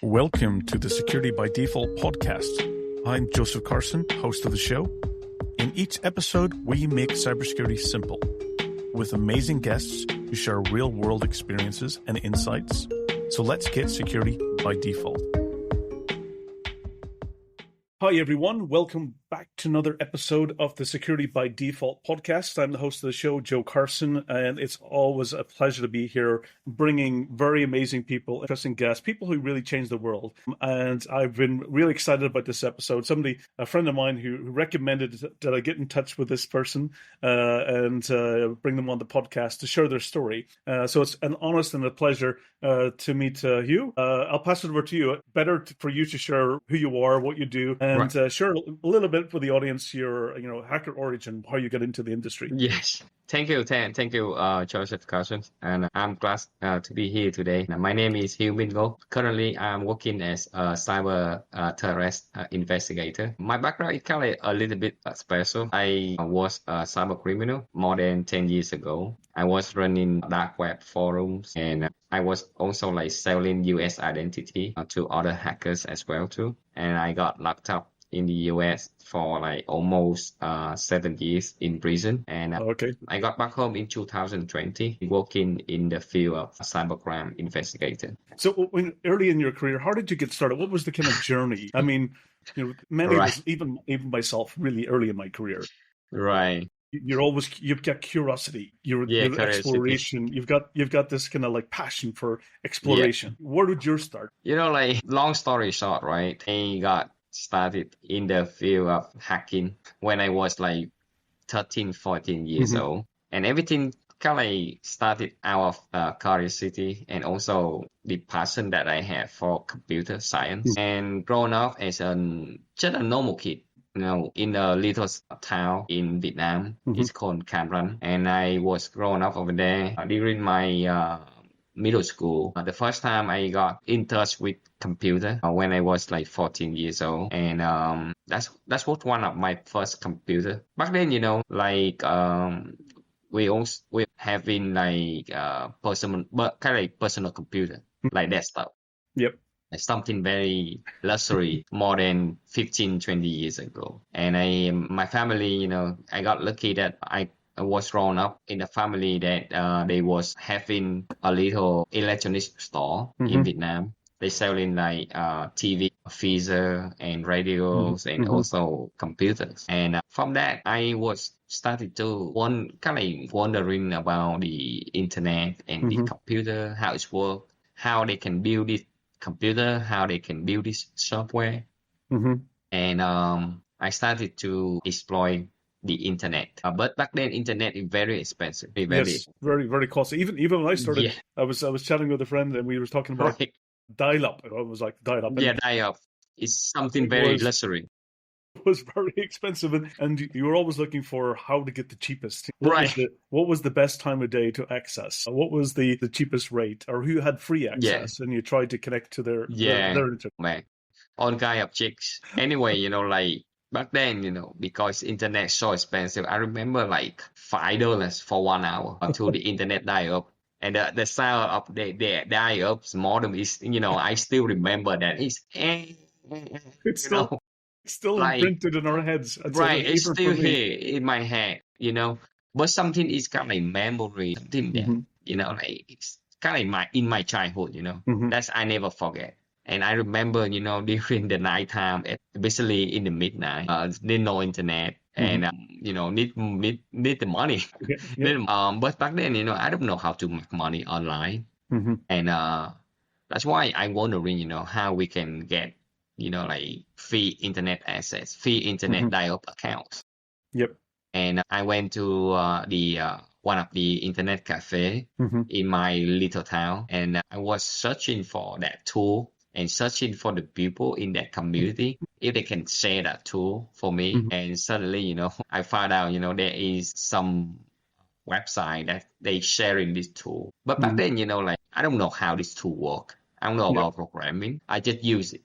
Welcome to the Security by Default podcast. I'm Joseph Carson, host of the show. In each episode, we make cybersecurity simple with amazing guests who share real-world experiences and insights. So let's get security by default. Hi, everyone. Welcome back to another episode of the Security by Default podcast. I'm the host of the show, Joe Carson, and it's always a pleasure to be here bringing very amazing people, interesting guests, people who really change the world. And I've been really excited about this episode. A friend of mine who recommended that I get in touch with this person and bring them on the podcast to share their story. So it's an honest and a pleasure to meet Hieu. I'll pass it over to you. Better for you to share who you are, what you do, and share a little bit for the audience your hacker origin, how you got into the industry. Yes. Thank you, Joseph Carson, and I'm glad to be here today. My name is Hieu Minh Ngo. Currently, I'm working as a cyber terrorist investigator. My background is kind of a little bit special. I was a cybercriminal more than 10 years ago. I was running dark web forums, and I was also selling US identity to other hackers as well too. And I got locked up in the US for almost 7 years in prison. And I got back home in 2020 working in the field of cybercrime investigator. So early in your career, how did you get started? What was the kind of journey? I mean, many of us, even myself, really early in my career. Right. You've got curiosity, your exploration. You've got this kind of passion for exploration. Yeah. Where did yours start? Long story short, right? I got started in the field of hacking when I was 13, 14 years old. And everything kind of started out of curiosity and also the passion that I have for computer science. And growing up as just a normal kid, in a little town in Vietnam. It's called Cam Ranh. And I was growing up over there during my middle school. The first time I got in touch with computer when I was 14 years old. And that's was one of my first computer. Back then, we having personal computer, like desktop. Yep. Something very luxury more than 15, 20 years ago. And my family, I got lucky that I was grown up in a family that they was having a little electronics store in Vietnam. They selling TV, freezer, and radios, and also computers. And from that, I was started to wondering about the internet and the computer, how it works, how they can build it. Computer, how they can build this software. And I started to exploit the internet. But back then, internet is very expensive. Yes, very, very costly. Even when I started, I was chatting with a friend and we were talking about dial-up. I was like, dial-up. Yeah, dial-up is something very luxury. It was very expensive, and you were always looking for how to get the cheapest. What was the best time of day to access? What was the cheapest rate, or who had free access? And you tried to connect to their internet. Man, all kind of chicks. Anyway, back then, because internet so expensive, I remember $5 for 1 hour until the internet died up. And the sound of the dial-up's modem is, I still remember that. It's still imprinted in our heads. It's still here in my head, But something is kind of memory, something that, it's kind of in my childhood, That's I never forget. And I remember, during the nighttime, especially in the midnight, there's no internet. And need the money. But back then, I don't know how to make money online. And that's why I'm wondering, how we can get free internet access, free internet dial-up accounts. Yep. And I went to one of the internet cafe in my little town, and I was searching for that tool and searching for the people in that community if they can share that tool for me. And suddenly, I found out, there is some website that they sharing this tool. But back then, I don't know how this tool work. I don't know about programming. I just use it.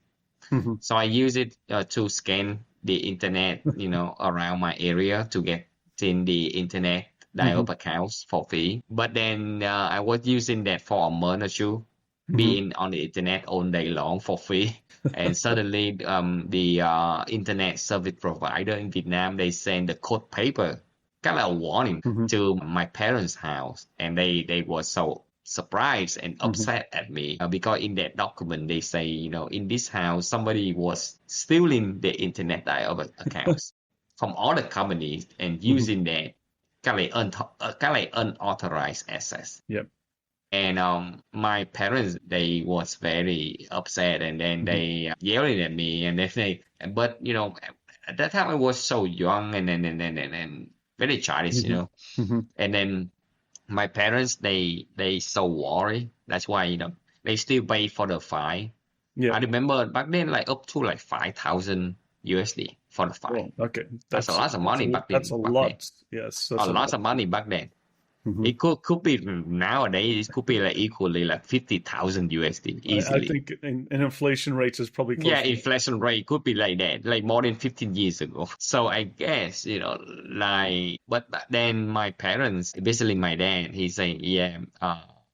So I use it to scan the internet, around my area to get in the internet dial-up accounts for free. But then I was using that for a month or two. being on the internet all day long for free. And suddenly, the internet service provider in Vietnam, they send the code paper, kind of a warning to my parents' house, and they were so surprised and upset at me because in that document they say, in this house somebody was stealing the internet accounts from other companies and using that kind of unauthorized access. Yep. And my parents, they was very upset, and then they yelling at me, and they say, but at that time I was so young and very childish, and then my parents, they so worried. That's why they still pay for the fine. Yeah. I remember back then, like up to like 5,000 USD for the fine. Oh, okay. That's a lot of money back then. That's a lot. Yes, that's a lot of money back then. It could be nowadays. It could be like equally like 50,000 USD easily. I think in inflation rates is probably close. Yeah, inflation rate could be like that, like more than 15 years ago. So I guess but then my parents, especially my dad, he saying,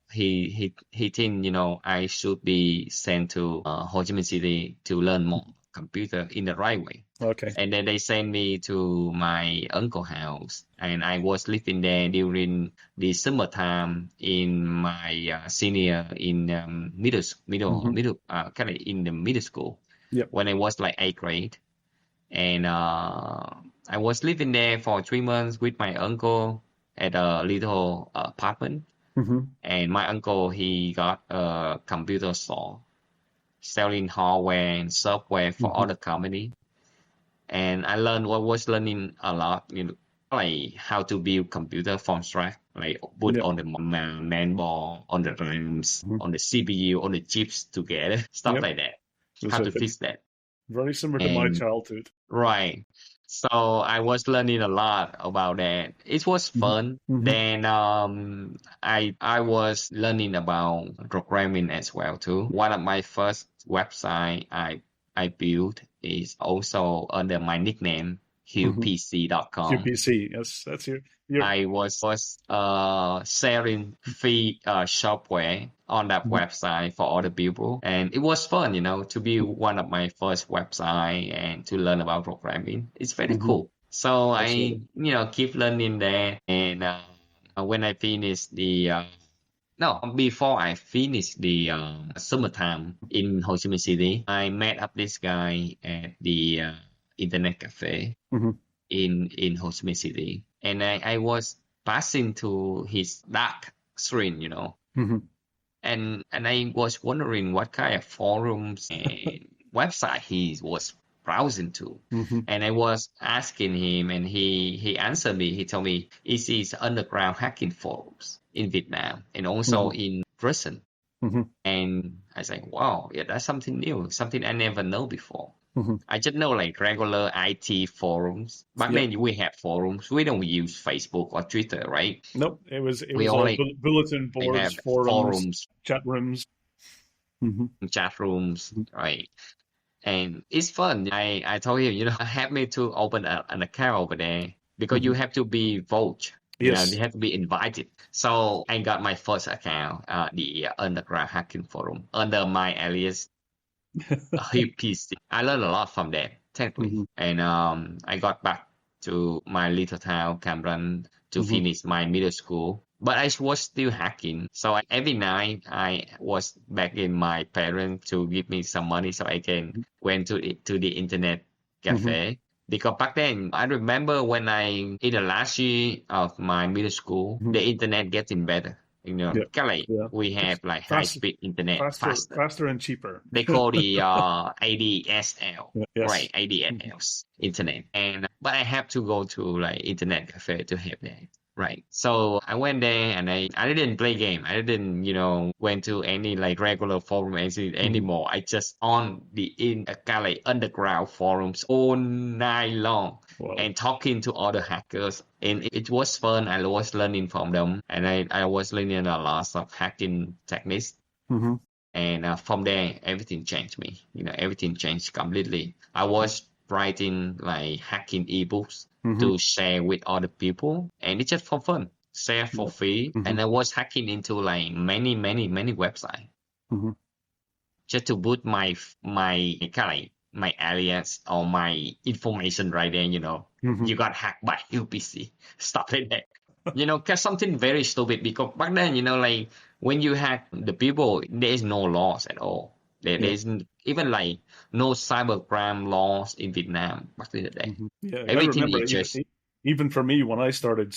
he think I should be sent to Ho Chi Minh City to learn more computer in the right way. Okay. And then they sent me to my uncle's house, and I was living there during the summertime in my senior in middle kind of in the middle school. Yep. When I was like 8th grade, and I was living there for 3 months with my uncle at a little apartment. And my uncle, he got a computer store selling hardware and software for other company. And I was learning a lot, like how to build computer from scratch, like put on the main board, on the RAMs, on the CPU, on the chips together, stuff like that. How to fix that. Very similar to my childhood. Right. So I was learning a lot about that. It was fun. Then I was learning about programming as well too. One of my first website I built is also under my nickname, HieuPC.com. HieuPC, yes, that's your. I was sharing free software on that website for other people, and it was fun, to build one of my first website and to learn about programming. It's very cool. So I, keep learning there, and when I finished before I finished the summertime in Ho Chi Minh City, I met up this guy at the internet cafe in Ho Chi Minh City, and I was passing to his dark screen, and I was wondering what kind of forums and website he was browsing to, and I was asking him, and he answered me. He told me it is underground hacking forums in Vietnam and also in Britain. And I was like, wow, yeah, that's something new, something I never know before. I just know like regular IT forums. Back then we had forums. We don't use Facebook or Twitter, right? Nope. It was all bulletin boards, forums, chat rooms. Chat rooms, right? And it's fun. I told him, help me to open an account over there because you have to be voted. Yes. You have to be invited. So I got my first account, the Underground Hacking Forum, under my alias HieuPC. I learned a lot from that, technically. And I got back to my little town, Cam Ranh, to finish my middle school. But I was still hacking. So every night I was begging my parents to give me some money so I can went to the internet cafe. Because back then, I remember when in the last year of my middle school, the internet getting better. We have like high-speed internet, faster and cheaper. They call the ADSL, right? ADSL internet. But I have to go to like internet cafe to have that. Right. So I went there and I didn't play game. I didn't, went to any like regular forum anymore. I just on the underground forums all night long and talking to other hackers. And it was fun. I was learning from them, and I was learning a lot of hacking techniques. And from there, everything changed me. Everything changed completely. I was writing like hacking ebooks to share with other people, and it's just for fun, share for free. And I was hacking into like many websites. Hmm. just to put my alias or my information right there, Hmm. you got hacked by UPC, stuff like that. Cause something very stupid because back then, like when you hack the people, there is no laws at all. There Yeah. isn't even like no cybercrime laws in Vietnam back in the day. Hmm. Yeah. I Everything remember is just even for me when I started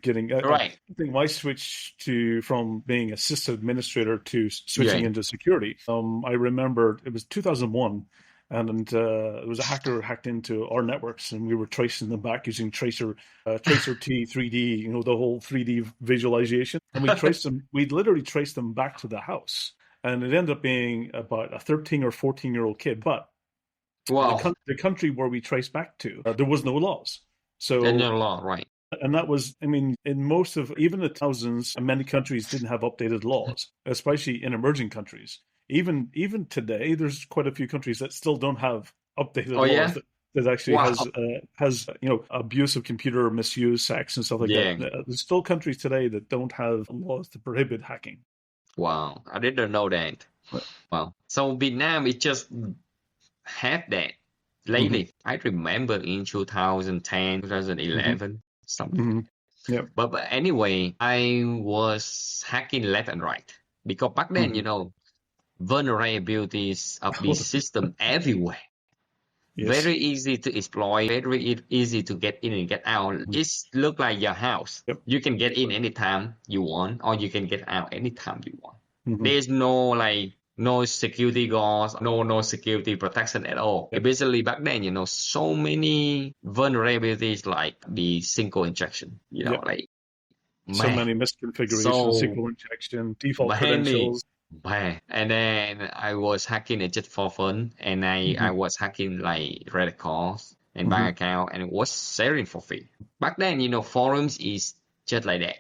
getting, right. I think my switch from being assistant administrator to switching Yeah. into security. I remember it was 2001, and there was a hacker hacked into our networks, and we were tracing them back using Tracer T 3D, the whole 3D visualization, and we traced them. We literally traced them back to the house, and it ended up being about a 13 or 14-year-old kid, but Wow. the country where we traced back to, there was no laws. There's So, no law, right? and that was, I mean, in most of, even the thousands, many countries didn't have updated laws, especially in emerging countries. Even today, there's quite a few countries that still don't have updated Oh laws yeah. that actually Wow. has abuse of computer misuse, sex, and stuff like that. Yeah. There's still countries today that don't have laws to prohibit hacking. Wow. I didn't know that. Wow. So Vietnam, it just had that Mm-hmm. lately. I remember in 2010, Mm-hmm. 2011, something Mm-hmm. like that. Yeah. But anyway, I was hacking left and right because back then, Mm-hmm. vulnerabilities of the system everywhere. Yes. Very easy to exploit, very easy to get in and get out. Mm-hmm. It's look like your house. Yep. You can get in anytime you want, or you can get out anytime you want. Mm-hmm. There's no security guards, no security protection at all. Yep. Basically back then, so many vulnerabilities like the single injection, Yep. like So man, many misconfigurations, so SQL injection, default mainly credentials. bad. And then I was hacking it just for fun, and I Hmm. was hacking like credit cards and Hmm. bank account, and it was sharing for free. Back then, forums is just like that.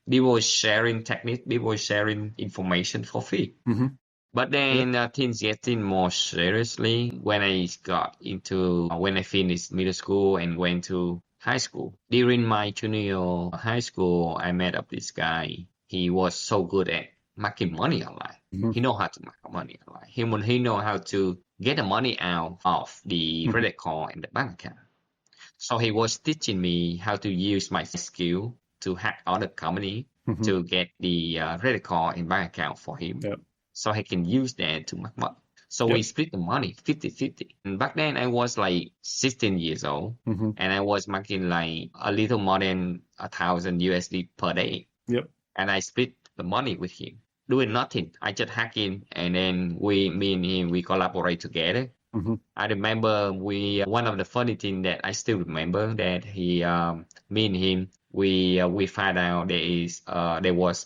People were sharing techniques, people were sharing information for free. Hmm. But Yeah. then things getting more seriously when I finished middle school and went to high school. During my junior high school, I met up this guy. He was so good at making money online. Hmm. He know how to make money online. He know how to get the money out of the Hmm. credit card and the bank account. So he was teaching me how to use my skill to hack other company Hmm. to get the credit card and bank account for him Yep. so he can use that to make money. So we Yep. split the money 50-50. And back then I was like 16 years old Hmm. and I was making like a little more than 1,000 USD per day. Yep. And I split the money with him, doing nothing. I just hack in and then me and him, we collaborate together. Hmm. I remember one of the funny thing that I still remember that me and him, we found out there was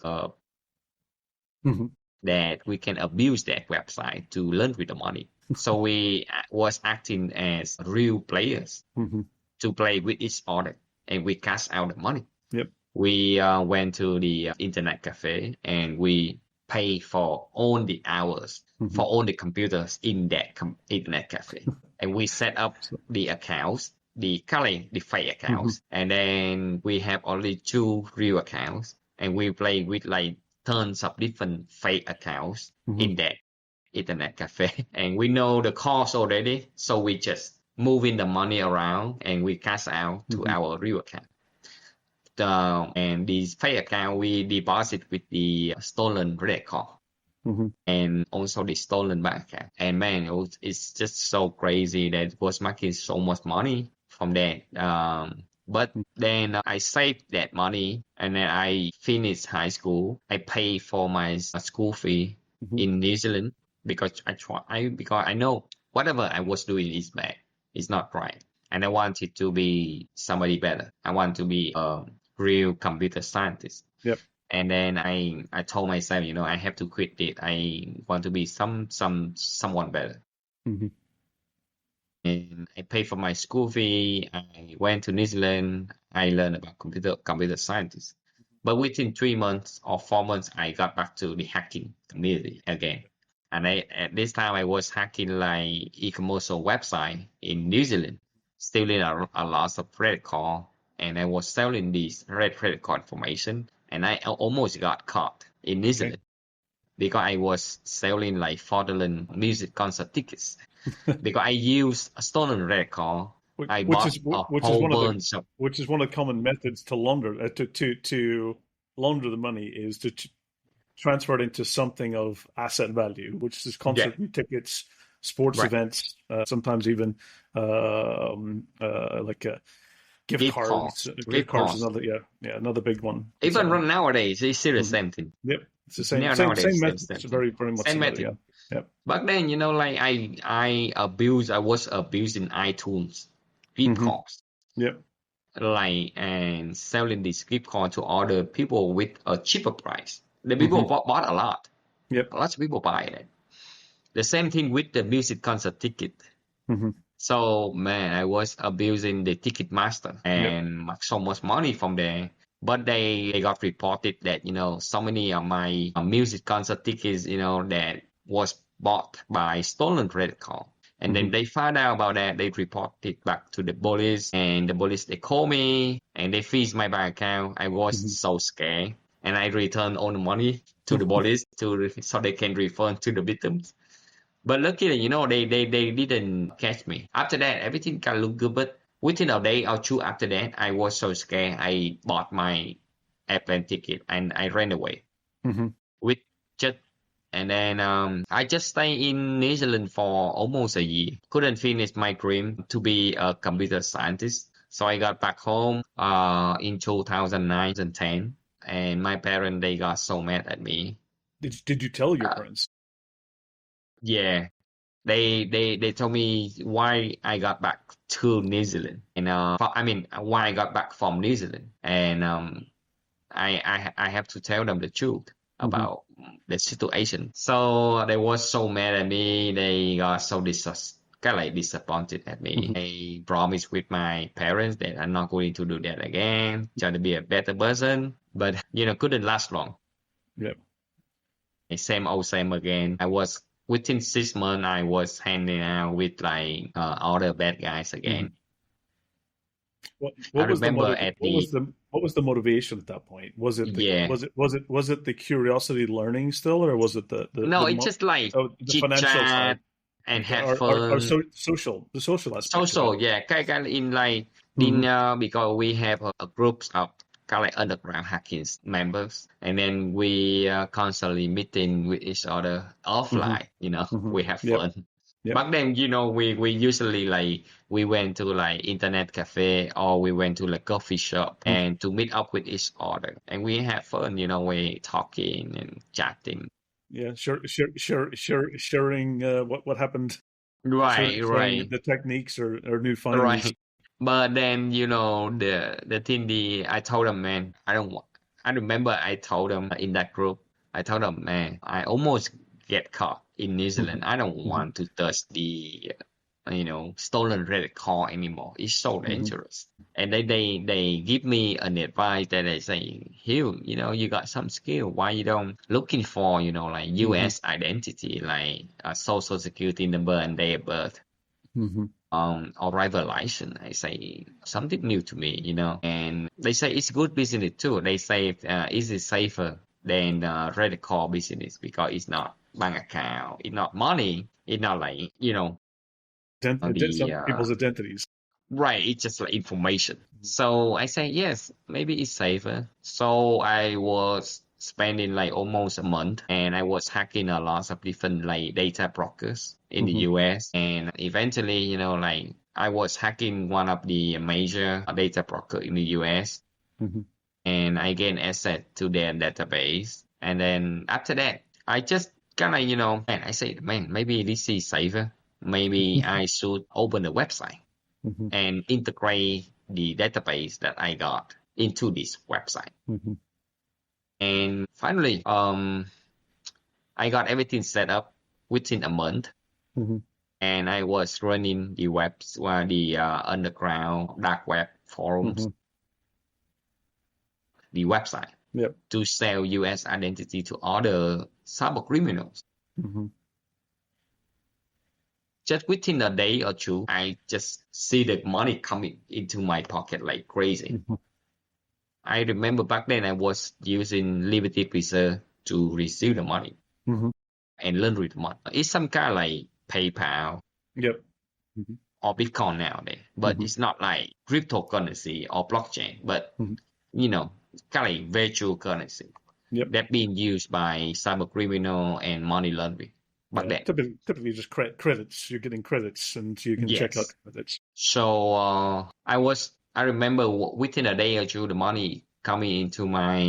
Hmm. that we can abuse that website to learn with the money. So we was acting as real players Hmm. to play with each other, and we cash out the money. Yep. We went to the internet cafe and we pay for all the hours Hmm. for all the computers in that internet cafe, and we set up So, the accounts, the fake hmm. accounts, and then we have only two real accounts, and we play with like tons of different fake accounts Hmm. in that internet cafe, and we know the cost already, so we just moving the money around and we cash out to Hmm. our real account. And this fake account we deposit with the stolen credit card Hmm. and also the stolen bank account. And man, it's just so crazy that it was making so much money from that. But then I saved that money and then I finished high school. I paid for my school fee Hmm. in New Zealand because because I know whatever I was doing is bad. It's not right. And I wanted to be somebody better. I want to be a real computer scientist. Yep. And then I told myself, I have to quit it. I want to be someone better. Hmm. And I paid for my school fee. I went to New Zealand. I learned about computer science. But within 3 months or 4 months, I got back to the hacking community again. And at this time, I was hacking like e-commerce website in New Zealand, stealing a lot of credit card, and I was selling these red credit card information, and I almost got caught in New Okay. Zealand. because I was selling like fraudulent music concert tickets. Because I used a stolen record, I which bought is a which is whole one of the bunch of which is one of the common methods to launder to launder the money is to transfer it into something of asset value, which is yeah, concert tickets, sports right, events, sometimes even like gift gift cards. cards, Gift gift cards is cards. another another big one. It's Even nowadays, it's still the mhm. same thing. Yep, it's the same Now same nowadays, method. same It's thing, very much same similar. Yeah, method. yep. Back then, like I was abusing iTunes gift Hmm. cards, Yep. like and selling this gift card to other people with a cheaper price. The people Hmm. bought a lot. Yep. A lot of people buy it. The same thing with the music concert ticket. Hmm. So man, I was abusing the ticket master Yep. and make so much money from there. But they got reported that so many of my music concert tickets that was bought by stolen credit card. And then Hmm. they found out about that. They reported back to the police, and the police they called me and they freeze my bank account. I was Hmm. so scared, and I returned all the money to the police so they can refund to the victims. But luckily, they didn't catch me. After that, everything got look good. But within a day or two after that, I was so scared. I bought my airplane ticket and I ran away Hmm. with just. And then I just stayed in New Zealand for almost a year. Couldn't finish my dream to be a computer scientist. So I got back home in 2009 and 10. And my parents, they got so mad at me. Did you tell your Uh, parents? yeah, they told me why I got back to New Zealand and I mean why I got back from New Zealand and I have to tell them the truth Hmm. about the situation. So they was so mad at me. They got so kind of like disappointed at me. Hmm. I promised with my parents that I'm not going to do that again. Try to be a better person, but couldn't last long. Yep. Same old same again. I was within 6 months. I was hanging out with like other bad guys Hmm. again. I What was the remember at the what was the motivation at that point? Was it the yeah was it the curiosity learning still, or was it no, it's just like the chit financial chat side? and Okay, have or fun. social the social aspect of it. So yeah, kind of in like Hmm. dinner because we have a groups of kind of like underground hacking members, and then we constantly meeting with each other Hmm. offline. Hmm. We have Yep. fun. Yep. Back then, we usually like we went to like internet cafe or we went to like coffee shop Mhm. and to meet up with each other, and we have fun. We talking and chatting. Yeah. Sharing what happened. Right, Sharing right. the techniques or new findings. Right. But then, the thing I told them, man, I don't want I remember I told them in that group, I told them, man, I almost get caught in New Hmm. Zealand. I don't Hmm. want to touch the stolen credit card anymore. It's so Hmm. dangerous. And they give me an advice that they say, Hugh, you got some skill. Why you don't looking for, like Hmm. US identity, like a social security number and date of birth Hmm. or driver license. I say something new to me, and they say it's good business too. They say it's safer than credit card business because it's not bank account, it's not money, it's not like the Some people's identities. right. It's just like information. So I say yes, maybe it's safer. So I was spending like almost a month and I was hacking a lot of different like data brokers in the Hmm. US and eventually, like I was hacking one of the major data broker in the US Hmm. and I gained access to their database. And then after that, I just kind of, man, I said, man, maybe this is safer. Maybe I should open a website Hmm. and integrate the database that I got into this website. Hmm. And finally, I got everything set up within a month, Hmm. and I was running the webs, the underground dark web forums, Hmm. the website Yep. to sell U.S. identity to other cybercriminals. Hmm. Just within a day or two, I just see the money coming into my pocket like crazy. Hmm. I remember back then I was using Liberty Preserve to receive the money. Mm-hmm. and laundry the money. It's some kind of like PayPal Yep. Mm-hmm. or Bitcoin nowadays, but Mm-hmm. it's not like cryptocurrency or blockchain, but Mm-hmm. kind of like virtual currency Yep. that being used by cybercriminal and money laundering back Yeah. then. Typically just credits. You're getting credits, and you can check out Yes. credits. So I remember within a day or two, the money coming into my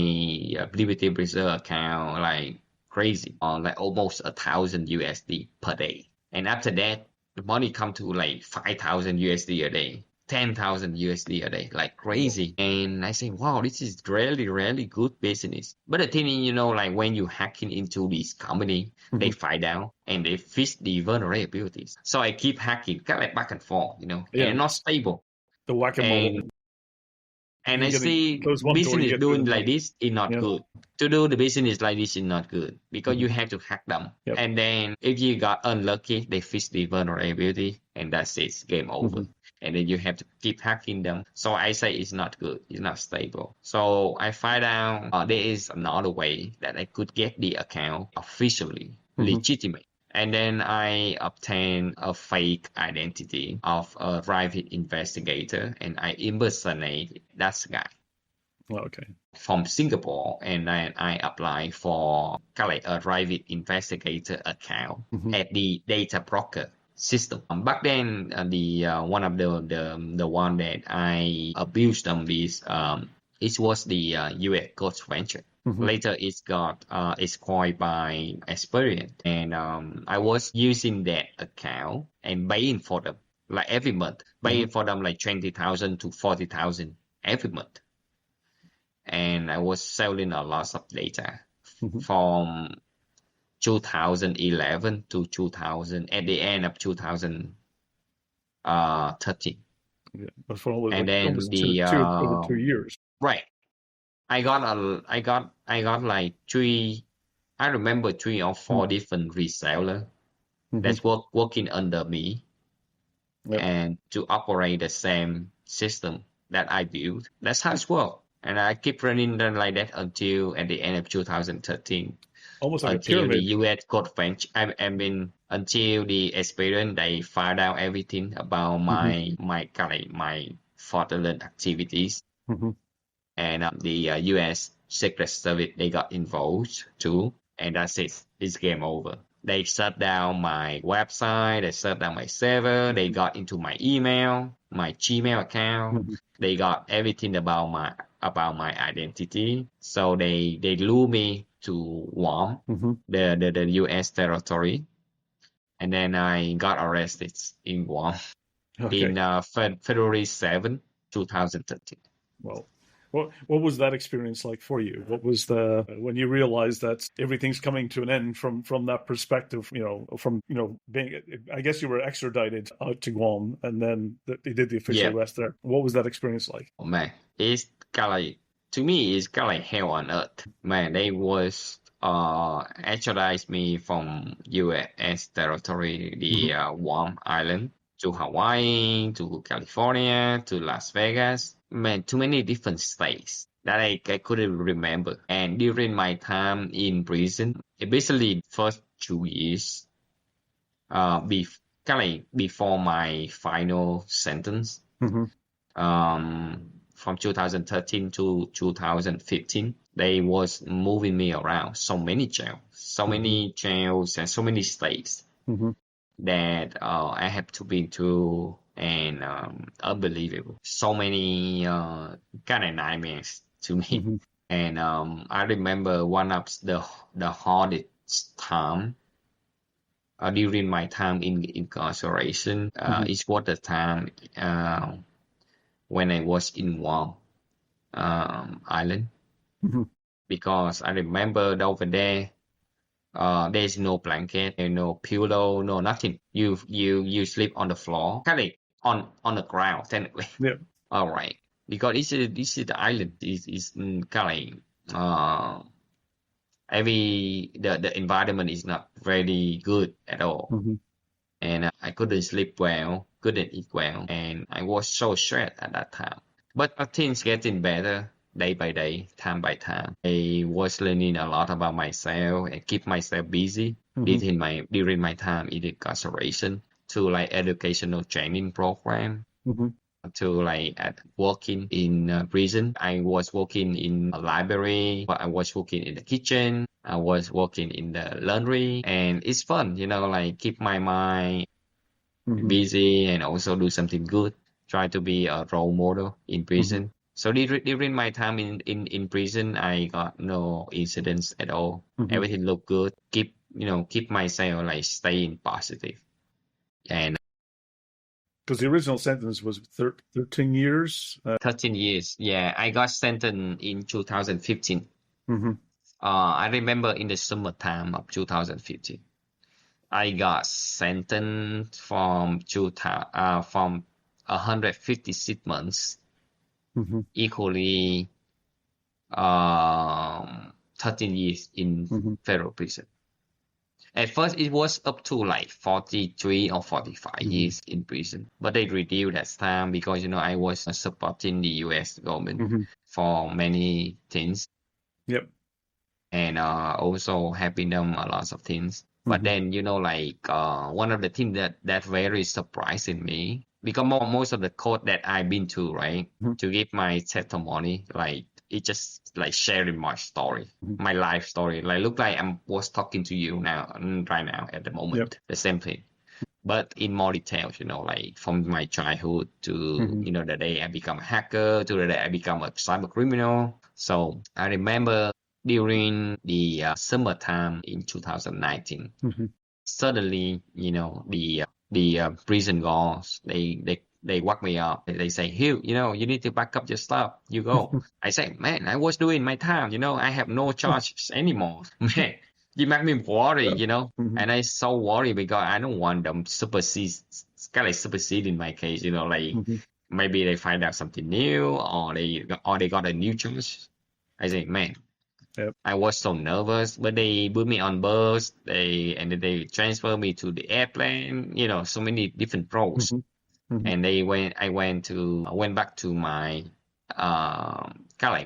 Liberty Reserve account like crazy, like almost 1,000 USD per day. And after that, the money come to like 5,000 USD a day, 10,000 USD a day, like Whoa. crazy. And I say, wow, this is really, really good business. But the thing is, like when you hacking into this company, they Mm-hmm. find out and they fix the vulnerabilities. So I keep hacking, kind of like back and forth, and Yeah. it's not stable. The And whack-a-mole. and You I get to see close one door, you business get through doing the like next. this is not Yeah. good. To do the business like this is not good because Mm-hmm. you have to hack them. Yep. And then if you got unlucky, they fix the vulnerability and that's it, game over. Mm-hmm. And then you have to keep hacking them. So I say it's not good. It's not stable. So I find out there is another way that I could get the account officially Mm-hmm. legitimate. And then I obtain a fake identity of a private investigator and I impersonate that guy Oh, okay. from Singapore, and then I apply for kind of like a private investigator account Mm-hmm. at the data broker system. Back then, the one of the one that I abused on this it was the US Coach Venture. Mm-hmm. Later, it got acquired by Experian, and I was using that account and paying for them like every month, paying for them like 20,000 to 40,000 every month. And I was selling a lot of data Mm-hmm. from 2011 to 2000 at the end of 2013. Yeah. That's for almost And like then almost the over 2 years. right, I got like three. I remember three or four different reseller Mm-hmm. that's working under me Yep. and to operate the same system that I built. That's how it's worked. And I keep running them like that until at the end of 2013, Almost like a until the pyramid. US Code French. I mean, until the experience they find out everything about Mm-hmm. my fraudulent activities, Mm-hmm. and the US Secret Service they got involved too, and that's it. It's game over. They shut down my website, they shut down my server, they got into my email, my Gmail account, Mm-hmm. they got everything about my identity. So they lure me to Guam, Mm-hmm. the US territory, and then I got arrested in Guam Okay. in February 7, 2013. Well, what was that experience like for you? What was the when you realized that everything's coming to an end from that perspective? From being, I guess you were extradited out to Guam, and then they did the official Yeah, arrest there. What was that experience like? oh, man, it's kind of like to me it's kind of like hell on earth. Man, they was extradite me from U.S. territory, Mm-hmm. the Guam Island, to Hawaii, to California, to Las Vegas. Man, too many different states that I couldn't remember. And during my time in prison, basically first 2 years, kind of like before my final sentence, Mm-hmm. from 2013 to 2015, they was moving me around so Mm-hmm. many jails and so many states Mm-hmm. that I have to be to, and unbelievable. So many kind of nightmares to me. Mm-hmm. And I remember one of the hardest time during my time in incarceration. Mm-hmm. It was the time when I was in Guam Island, Mm-hmm. because I remember over there there's no blanket, no pillow, no nothing. You sleep on the floor, kind of on the ground technically. Yeah. All right, because this is the island. Is kind of the environment is not very good at all, Mm-hmm. and I couldn't sleep well, couldn't eat well, and I was so stressed at that time. But things getting better day by day, time by time. I was learning a lot about myself and keep myself busy during my time in incarceration to like educational training program. To like working in prison. I was working in a library, I was working in the kitchen, I was working in the laundry, and it's fun, like keep my mind busy and also do something good. Try to be a role model in prison. So during my time in prison, I got no incidents at all. Everything looked good. Keep myself like staying positive. And Because the original sentence was 13 years. 13 years. Yeah, I got sentenced in 2015. I remember in the summertime of 2015, I got sentenced from 156 months, equally 13 years in federal prison. At first, it was up to like 43 or 45 years in prison, but they reduced that time because, I was supporting the U.S. government for many things. Yep. And also helping them a lot of things. But then, one of the things that very surprising me, because most of the court that I've been to, right, to give my testimony, like, it just like sharing my story, my life story. Like, look like I was talking to you right now at the moment, the same thing. But in more details, like from my childhood to, the day I become a hacker to the day I become a cybercriminal. So I remember during the summertime in 2019, suddenly, the prison guards, they wake me up. They say, Hieu, you need to back up your stuff. You go. I say, man, I was doing my time. I have no charges anymore. Man, you make me worry, and I so worried because I don't want them supersede in my case, like maybe they find out something new or they got a new charge. I say, man, I was so nervous, but they put me on bus. And then they transfer me to the airplane. So many different roles. And I went back to my kind of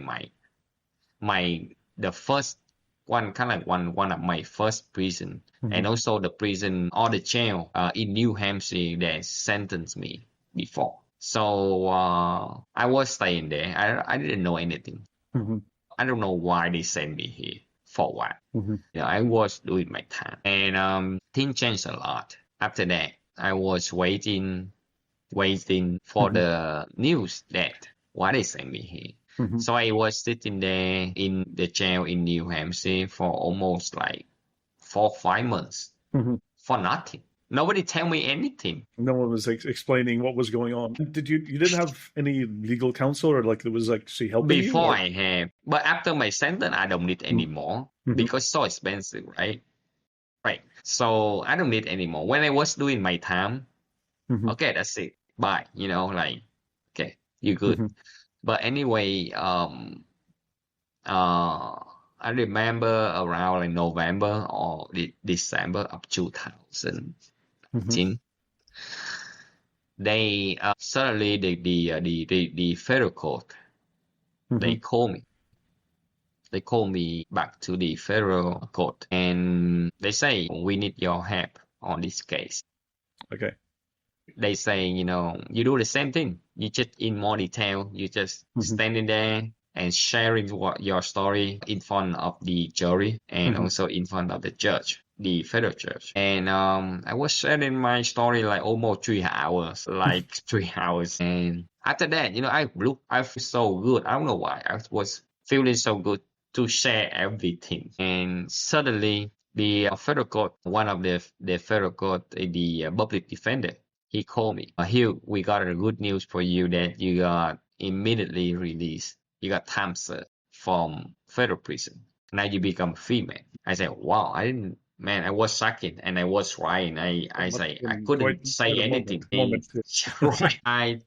like the first one, kind of like one of my first prison, and also the prison or the jail in New Hampshire that sentenced me before. So I was staying there. I didn't know anything. I don't know why they sent me here for what. I was doing my time, and things changed a lot. After that, I was waiting for the news that why they sent me here. So I was sitting there in the jail in New Hampshire for almost like 4 or 5 months for nothing. Nobody tell me anything. No one was explaining what was going on. You didn't have any legal counsel or like it was actually helping you? Before I have, but after my sentence, I don't need anymore because it's so expensive, right? Right. So I don't need anymore. When I was doing my time, okay, that's it. Bye. Like, okay, you good. But anyway, I remember around like November or December of 2015, they suddenly the federal court they call me. They call me back to the federal court and they say we need your help on this case. Okay. They say, you do the same thing. You just in more detail. You just standing there and sharing your story in front of the jury and also in front of the judge, the federal judge. And I was sharing my story like almost 3 hours, like 3 hours. And after that, I feel so good. I don't know why. I was feeling so good to share everything. And suddenly, the federal court, one of the federal court, the public defender, he called me. Hieu, we got a good news for you that you got immediately released. You got time served from federal prison. Now you become a free man. I said, wow, I was shocking and I was crying. I couldn't say anything. Right. I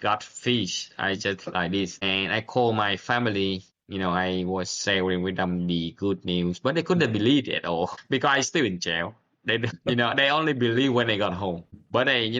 got fish. I just like this. And I called my family. I was sharing with them the good news, but they couldn't believe it at all because I still in jail. They only believe when they got home. But they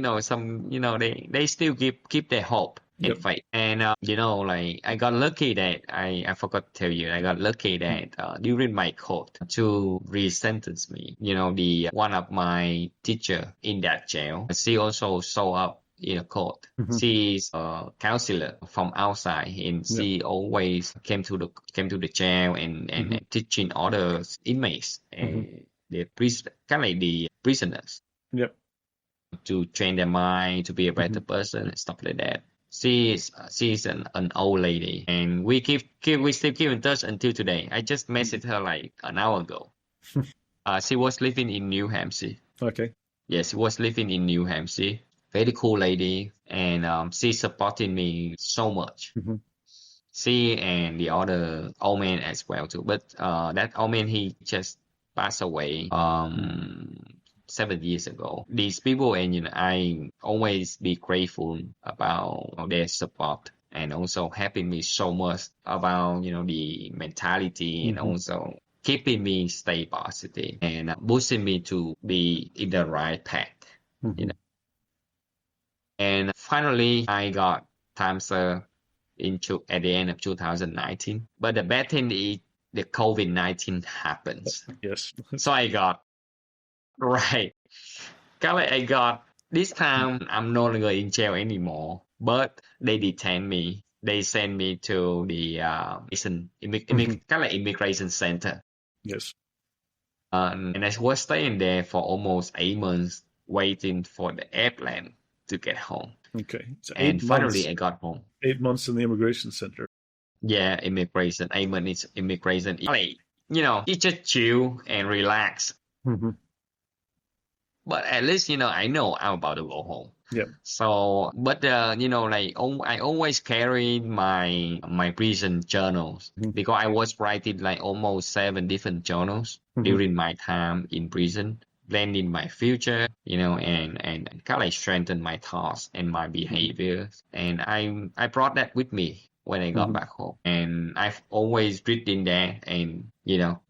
still keep their hope. and fight. And like I got lucky that I forgot to tell you, I got lucky that during my court to re-sentence me, the one of my teacher in that jail, she also showed up in a court. She's a counselor from outside, and she always came to the jail and teaching other inmates and the kind of like the prisoners. Yep. To train their mind to be a better person and stuff like that. She's an old lady, and we still keep in touch until today. I just messaged her like an hour ago. She was living in New Hampshire. Okay. Yes, she was living in New Hampshire. Very cool lady, and she's supporting me so much. She and the other old man as well too. But that old man, he just passed away 7 years ago. These people, and I always be grateful about their support, and also helping me so much about the mentality, and also keeping me stay positive and boosting me to be in the right path. And finally, I got time served at the end of 2019. But the bad thing is the COVID-19 happens. Yes. So I got right. I got this time. I'm no longer in jail anymore, but they detain me. They send me to the immigration center. Yes. And I was staying there for almost 8 months, waiting for the airplane to get home. Okay. So and finally, I got home. 8 months in the immigration center. Yeah, immigration. 8 months immigration. Like, you just chill and relax. But at least, I know I'm about to go home. Yeah. So, but like I always carried my prison journals because I was writing like almost 7 different journals during my time in prison, planning my future, and kind of like strengthen my thoughts and my behavior. And I brought that with me when I got back home, and I've always written that, and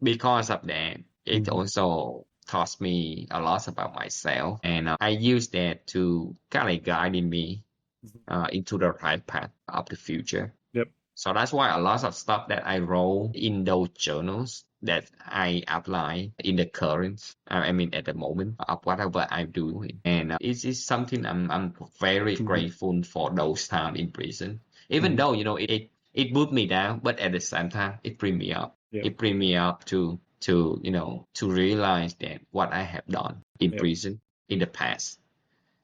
because of that, it also taught me a lot about myself, and I use that to kind of guiding me into the right path of the future. Yep. So that's why a lot of stuff that I wrote in those journals that I apply in the current, at the moment of whatever I'm doing, and it is something I'm very grateful for those time in prison. Even though it put me down, but at the same time it bring me up. Yeah. It bring me up to realize that what I have done in prison in the past.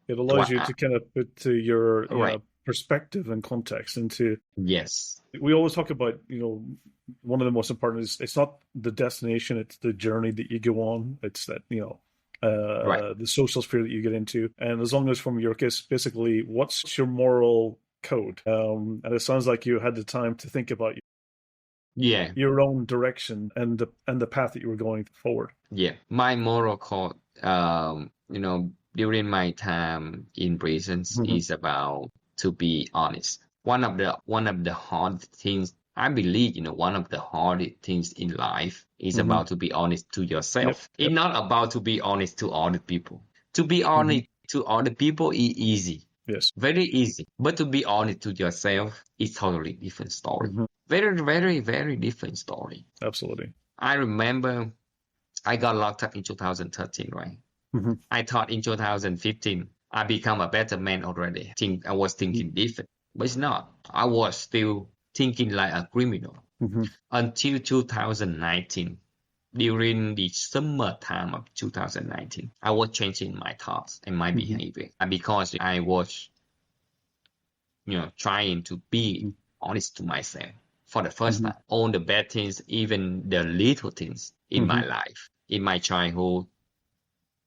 It allows you to kind of put to your right. Perspective and context into. Yes. We always talk about, one of the most important is it's not the destination, it's the journey that you go on. It's that, the social sphere that you get into. And as long as from your case, basically, what's your moral code? And it sounds like you had the time to think about your own direction and the path that you were going forward. Yeah. My moral code, during my time in prisons is about to be honest. One of the hard things, I believe, one of the hardest things in life is about to be honest to yourself. It's not about to be honest to other people. To be honest to other people is easy. Yes. Very easy. But to be honest to yourself is totally different story. Very, very, very different story. Absolutely. I remember I got locked up in 2013, right? I thought in 2015, I become a better man already. I was thinking different, but it's not. I was still thinking like a criminal until 2019. During the summer time of 2019, I was changing my thoughts and my behavior, and because I was, trying to be honest to myself for the first time. All the bad things, even the little things in my life, in my childhood,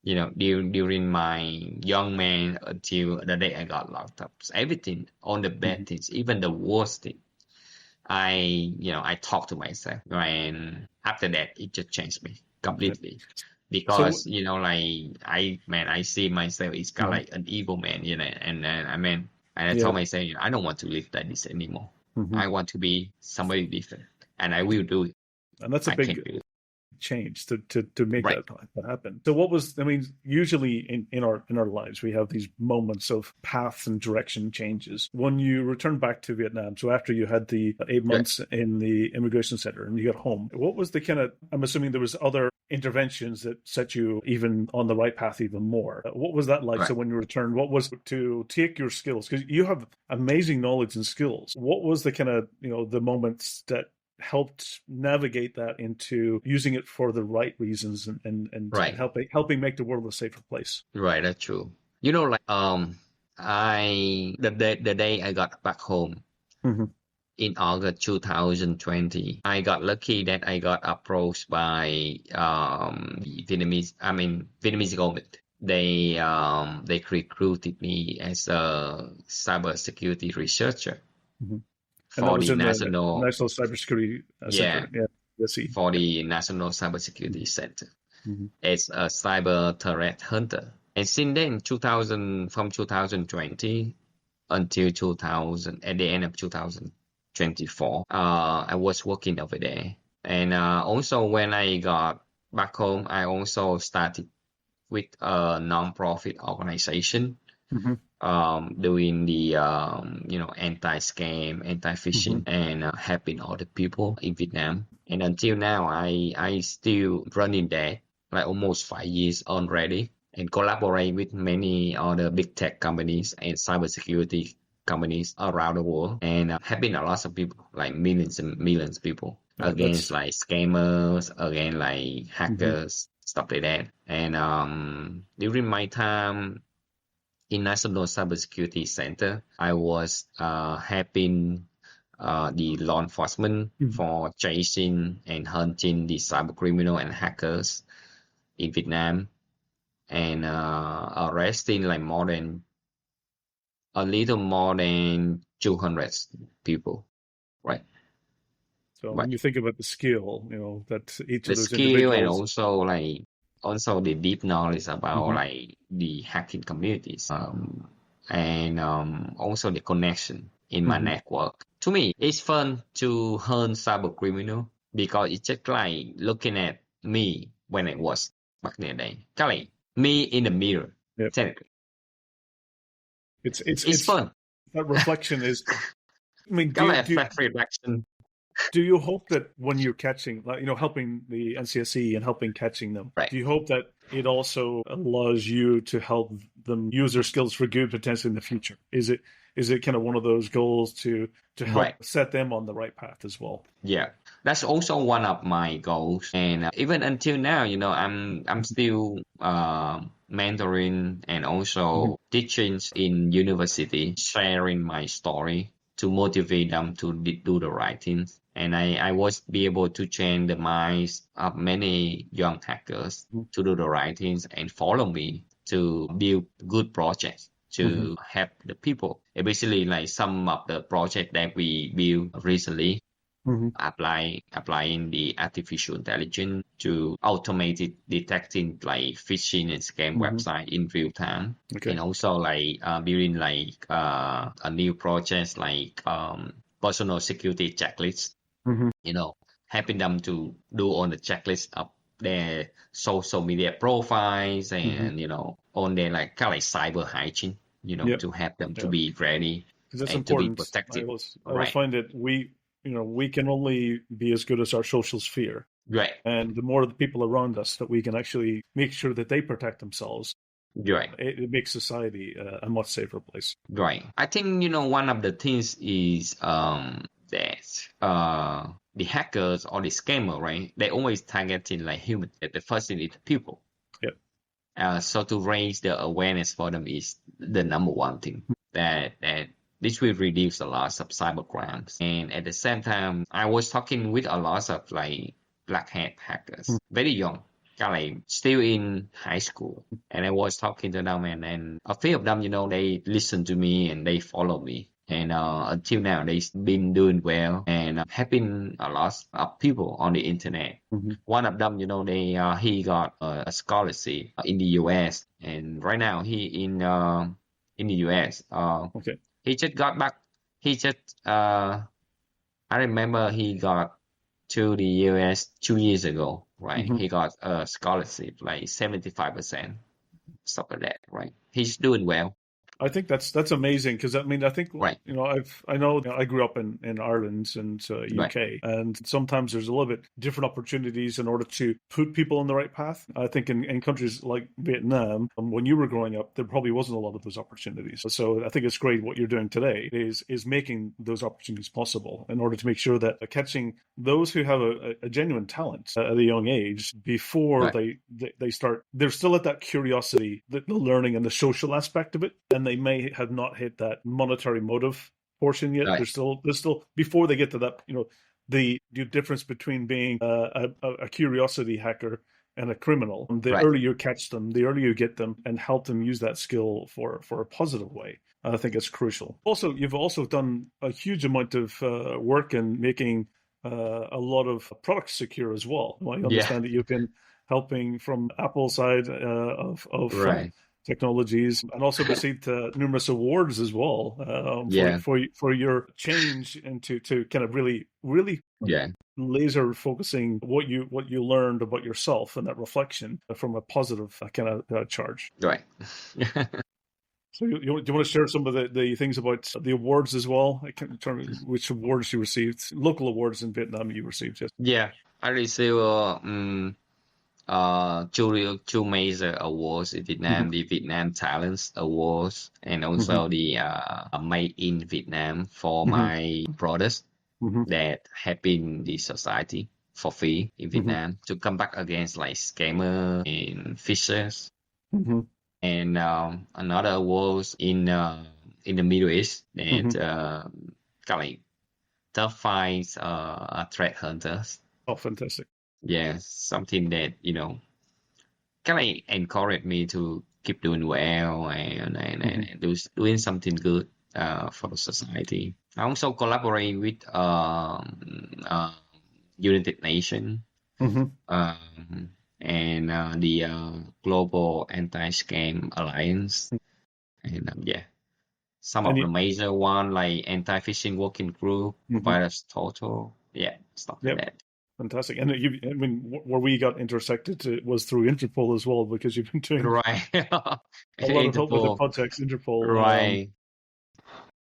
during my young man until the day I got locked up. So everything, all the bad things, even the worst thing, I talk to myself, and after that, it just changed me completely. Because, I see myself as kind of like an evil man, and I told myself, I don't want to live like this anymore. I want to be somebody different, and I will do it. And that's change to make Right. that happen. So what was, I mean, usually in our lives, we have these moments of path and direction changes. When you return back to Vietnam, so after you had the 8 months in the immigration center and you got home, what was the kind of, I'm assuming there was other interventions that set you even on the right path even more. What was that like? Right. So when you returned, what was to take your skills? Because you have amazing knowledge and skills. What was the kind of, the moments that helped navigate that into using it for the right reasons and Right. helping make the world a safer place? Right. That's true. Like the day I got back home Mm-hmm. in August 2020, I got lucky that I got approached by Vietnamese government. They recruited me as a cybersecurity researcher Mm-hmm. And that for was the in the national National Cybersecurity yeah Center. Yeah, let's see. for the National Cybersecurity Center Mm-hmm. as a cyber threat hunter. And since then, from 2020 until 2000, at the end of 2024, I was working over there. And also when I got back home, I also started with a non-profit organization Mm-hmm. doing the anti-scam, Mm-hmm. anti-phishing, and helping other people in Vietnam. And until now, I still running there, like almost 5 years already, and collaborate with many other big tech companies and cybersecurity companies around the world, and helping a lot of people, like millions and millions of people, against That's like scammers, against like mm-hmm. hackers, stuff like that. And during my time in National Cybersecurity Center, I was helping the law enforcement Mm-hmm. for chasing and hunting the cybercriminal and hackers in Vietnam, and arresting like a little more than 200 people, right? So when Right. you think about the skill, that each The of those skill and individuals. also the deep knowledge about Mm-hmm. like the hacking communities, and also the connection in my Mm-hmm. network. To me, it's fun to hunt cyber criminal because it's just like looking at me when I was back in the day. Kind of like me in the mirror, Yep. technically. It's It's fun. that reflection is. I mean, Kind of like a flat reaction. do you hope that when you're catching, like, helping the NCSE and helping catching them, Right. do you hope that it also allows you to help them use their skills for good potentially in the future? Is it kind of one of those goals to help Right. set them on the right path as well? Yeah, that's also one of my goals, and even until now, I'm still mentoring and also teaching in university, sharing my story to motivate them to do the right things. And I was be able to change the minds of many young hackers to do the right things and follow me to build good projects to help the people. Especially like some of the project that we built recently, Mm-hmm. applying the artificial intelligence to automated detecting like phishing and scam website in real time. Okay. And also like building like a new project like personal security checklist, Mm-hmm. helping them to do on the checklist of their social media profiles and on their like kind of like cyber hygiene, Yep. to help them to Yep. be ready Because that's and to be important. I protected. always Right. find that we can only be as good as our social sphere. Right. And the more the people around us that we can actually make sure that they protect themselves, Right. it makes society a much safer place. Right. I think, one of the things is that the hackers or the scammer, right? They always targeting like human. The first thing is people. Yep. So to raise the awareness for them is the number one thing that this will reduce a lot of cyber crimes. And at the same time, I was talking with a lot of like black hat hackers, very young, kind of like still in high school. And I was talking to them, and a few of them, they listen to me and they follow me. And until now, they've been doing well and helping a lot of people on the internet. One of them, he got a scholarship in the U.S. and right now he in the U.S. Okay. He just got back. He just I remember he got to the U.S. 2 years ago, right? Hmm. He got a scholarship, like 75%, stuff like that, right? He's doing well, I think that's amazing because I mean I think right? I know I grew up in Ireland and Right, UK, and sometimes there's a little bit different opportunities in order to put people on the right path. I think in countries like Vietnam, when you were growing up, there probably wasn't a lot of those opportunities. So I think it's great what you're doing today is making those opportunities possible in order to make sure that catching those who have a genuine talent at a young age before right, they start, they're still at that curiosity, the learning and the social aspect of it, and they may have not hit that monetary motive portion yet. right, There's still before they get to that, the difference between being a curiosity hacker and a criminal. The right. earlier you catch them, the earlier you get them and help them use that skill for a positive way. I think it's crucial. Also, you've also done a huge amount of work in making a lot of products secure as well. I Yeah, understand that you've been helping from Apple side of right. technologies, and also received numerous awards as well Yeah, for your change into to kind of really yeah, laser focusing what you learned about yourself and that reflection from a positive kind of charge. right. So do you want to share some of the things about the awards as well? I can't determine which awards you received, local awards in Vietnam you received. Yes. Yeah, I received two major awards in Hmm. Vietnam: the Vietnam Talents Awards and Hmm. also the Made in Vietnam for Hmm. my products Hmm. that helping the society for free in Hmm. Vietnam to come back against like scammer and fishers. Hmm. And another awards in the Middle East Hmm. that kind of like tough finds threat hunters. Oh, fantastic. Yeah, something that kind of encouraged me to keep doing well Hmm. and doing something good for the society. I also collaborate with United Nations Hmm. and the Global Anti-Scam Alliance, and yeah, some And of the you, major one like Anti-Phishing Working Group, hmm Virus Total, yeah, stuff like Yep. that. Fantastic. And I mean, where we got intersected was through Interpol as well, because you've been doing Right, a lot of help with the Interpol, projects, Interpol, right.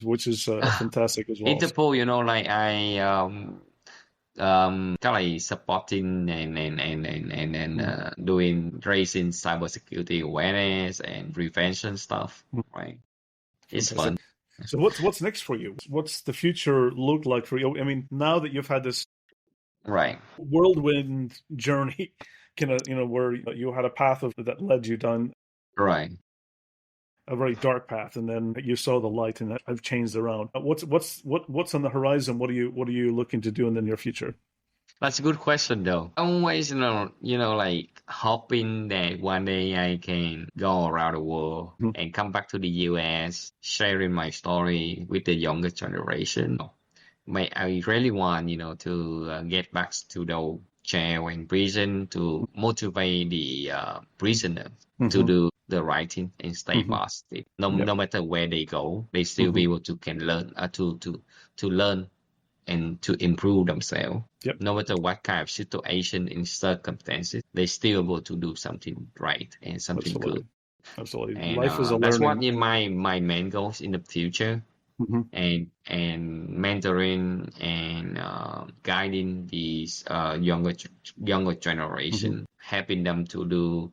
which is fantastic as well. Interpol, like I kind of like supporting and Mhm. doing raising cybersecurity awareness and prevention stuff, Mhm. right? It's fun, Fantastic. So what's next for you? What's the future look like for you? I mean, now that you've had this right? whirlwind journey, kind of, where you had a path of that led you down Right. a very dark path, and then you saw the light, and that have changed around. What's on the horizon? What are you looking to do in the near future? That's a good question though. Always, like hoping that one day I can go around the world Mhm. and come back to the US, sharing my story with the younger generation. I really want, to get back to the jail and prison to motivate the prisoner to Hmm. do the right thing and stay Hmm. positive. No, Yep. no matter where they go, they still Hmm. be able to can learn to learn and to improve themselves. Yep. No matter what kind of situation and circumstances, they still able to do something right and something good. Absolutely. Absolutely. And Life is a that's what learning. in my main goals in the future, Hmm. and mentoring and guiding these younger Hmm. generation, helping them to do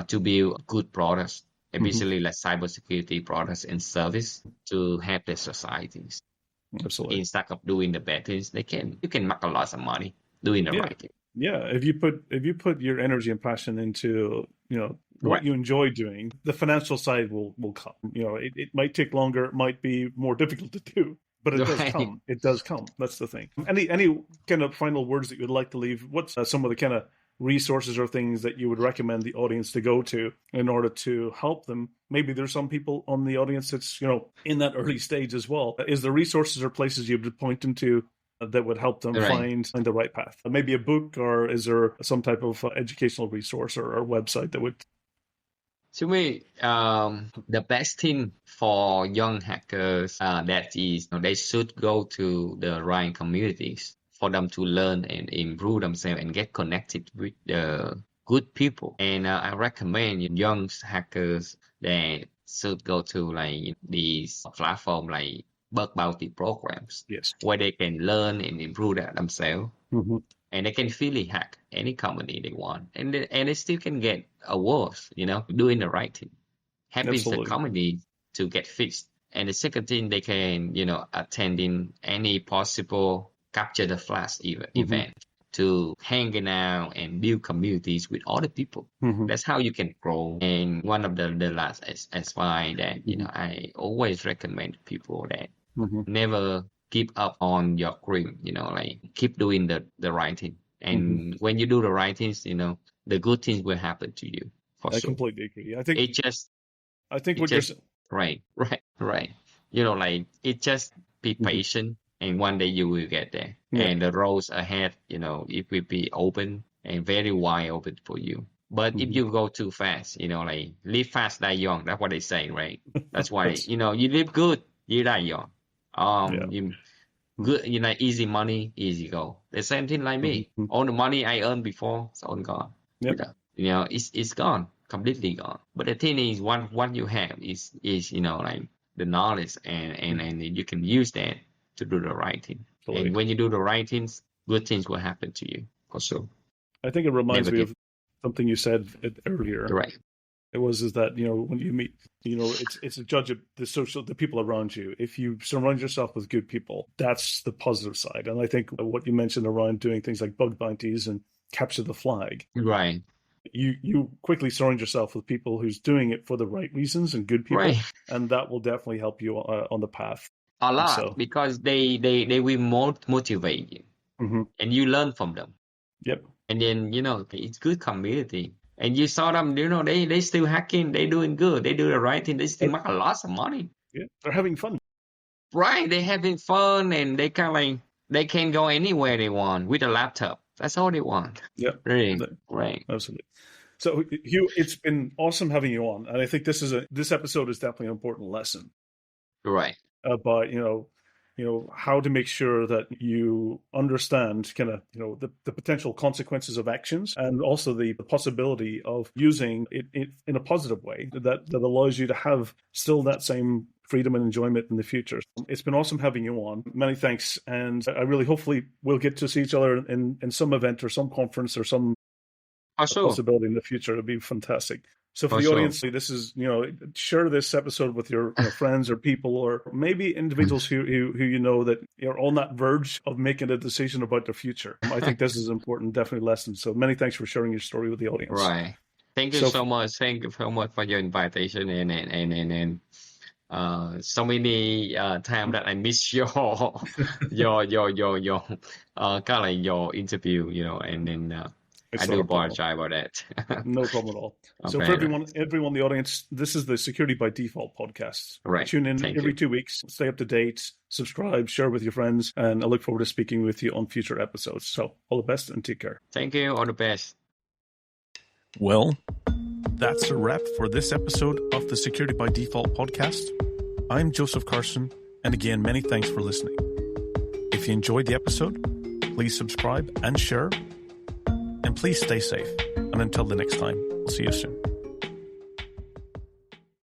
to build good products, Hmm. especially like cybersecurity products and service to help their societies. Absolutely. Instead of doing the bad things, you can make a lot of money doing the Yeah. right thing. Yeah. If you put your energy and passion into, what Right, you enjoy doing, the financial side will come. It might take longer, it might be more difficult to do, but it does right. come. It does come. That's the thing. Any kind of final words that you'd like to leave? What's some of the kind of resources or things that you would recommend the audience to go to in order to help them? Maybe there's some people on the audience that's, in that early stage as well. Is there resources or places you would point them to that would help them Right. find the right path? Maybe a book, or is there some type of educational resource or website that would? To me, the best thing for young hackers that is they should go to the right communities. for them to learn and improve themselves and get connected with the good people. And I recommend young hackers that should go to like these platform like bug bounty programs, Yes. where they can learn and improve themselves. Mm-hmm. And they can freely hack any company they want, and they still can get awards, doing the right thing, helping Absolutely. the company to get fixed. And the second thing, they can, attending any possible capture the flash event to hanging out and build communities with other people. Mm-hmm. That's how you can grow. And one of the last is why that, I always recommend people that never give up on your dream, like keep doing the right thing. And when you do the right things, the good things will happen to you. I completely agree. I think what you're saying. Right. Like it just be patient, and one day you will get there. Yeah. And the roads ahead, it will be open and very wide open for you. But if you go too fast, like live fast, die young. That's what they say, right? That's why, you live good, you die young. Good, easy money, easy go. The same thing like me. All the money I earned before, it's all gone. Yep. It's gone, completely gone. But the thing is, what you have is like the knowledge, and you can use that to do the right thing. Totally. And when you do the right things, good things will happen to you for sure. I think it reminds me of something you said earlier. Right. It was that when you meet, it's a judge of the people around you. If you surround yourself with good people, that's the positive side. And I think what you mentioned around doing things like bug bounties and capture the flag, right? You quickly surround yourself with people who's doing it for the right reasons and good people, right. And that will definitely help you on the path a lot, because they will motivate you, and you learn from them. Yep. And then it's good community. And you saw them, they still hacking, they doing good, they do the right thing, they still make a lot of money. Yeah, they're having fun. Right, they're having fun, and they they can go anywhere they want with a laptop. That's all they want. Yeah, really, right, absolutely. So Hieu, it's been awesome having you on, and I think this episode is definitely an important lesson. Right. About how to make sure that you understand kind of the potential consequences of actions, and also the possibility of using it in a positive way that allows you to have still that same freedom and enjoyment in the future. It's been awesome having you on. Many thanks, and I really hopefully we'll get to see each other in some event or some conference or some possibility in the future. It'd be fantastic. So for the audience, this is, share this episode with your friends or people, or maybe individuals who that are on that verge of making a decision about their future. I think this is important, definitely lesson. So many thanks for sharing your story with the audience. Right. Thank you so much. Thank you so much for your invitation, and so many times that I miss your kind of your interview, and then. I do apologize about that. No problem at all. So for everyone in the audience, this is the Security by Default podcast. Right. Tune in every 2 weeks, stay up to date, subscribe, share with your friends, and I look forward to speaking with you on future episodes. So all the best and take care. Thank you. All the best. Well, that's a wrap for this episode of the Security by Default podcast. I'm Joseph Carson, and again, many thanks for listening. If you enjoyed the episode, please subscribe and share. And please stay safe. And until the next time, we'll see you soon.